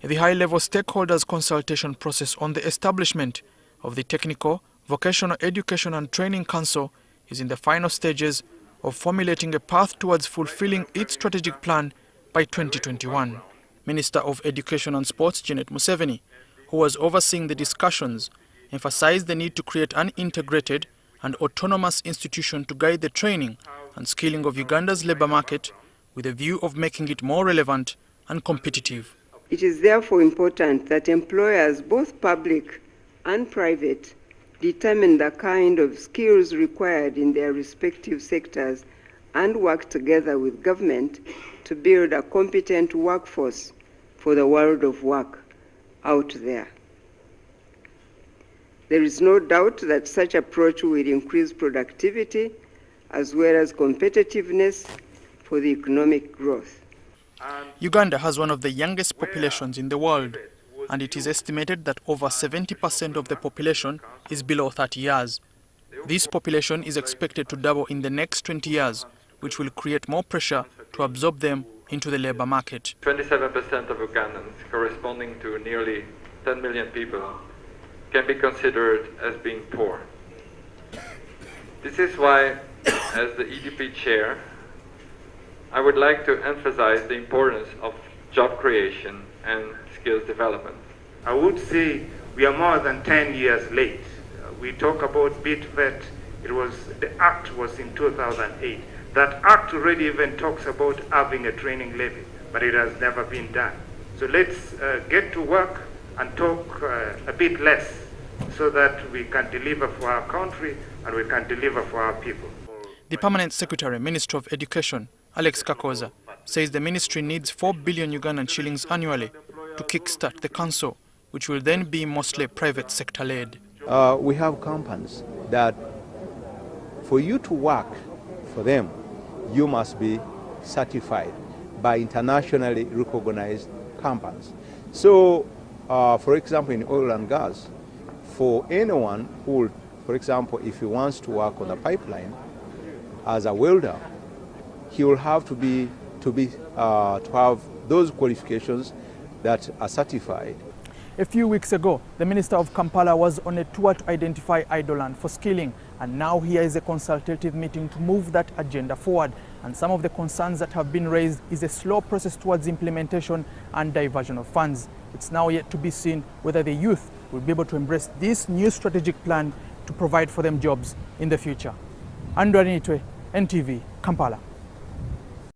The high-level stakeholders consultation process on the establishment of the Technical, Vocational Education and Training Council is in the final stages of formulating a path towards fulfilling its strategic plan by 2021. Minister of Education and Sports Janet MUSEVENI, who was overseeing the discussions, emphasized the need to create an integrated and autonomous institution to guide the training and skilling of Uganda's labour market with a view of making it more relevant and competitive. It is therefore important that employers, both public and private, determine the kind of skills required in their respective sectors and work together with government to build a competent workforce for the world of work out there. There is no doubt that such approach will increase productivity as well as competitiveness for the economic growth. Uganda has one of the youngest populations in the world, and it is estimated that over 70% of the population is below 30 years. This population is expected to double in the next 20 years, which will create more pressure to absorb them into the labour market. 27% of Ugandans, corresponding to nearly 10 million people, can be considered as being poor. This is why, as the EDP chair, I would like to emphasize the importance of job creation and skills development. I would say we are more than 10 years late. We talk about BITVET, the act was in 2008. That act already even talks about having a training levy, but it has never been done. So let's get to work and talk a bit less so that we can deliver for our country and we can deliver for our people. The Permanent Secretary, Minister of Education, Alex KAKOOZA, says the ministry needs 4 billion Ugandan shillings annually to kickstart the council, which will then be mostly private sector-led. We have companies that for you to work for them, you must be certified by internationally recognized companies. So, for example, in oil and gas, for anyone who, for example, if he wants to work on a pipeline as a welder, he will have to have those qualifications that are certified. A few weeks ago, the Minister of Kampala was on a tour to identify idle land for skilling, and now here is a consultative meeting to move that agenda forward. And some of the concerns that have been raised is a slow process towards implementation and diversion of funds. It's now yet to be seen whether the youth will be able to embrace this new strategic plan to provide for them jobs in the future. Andrew Anitwe, NTV, Kampala.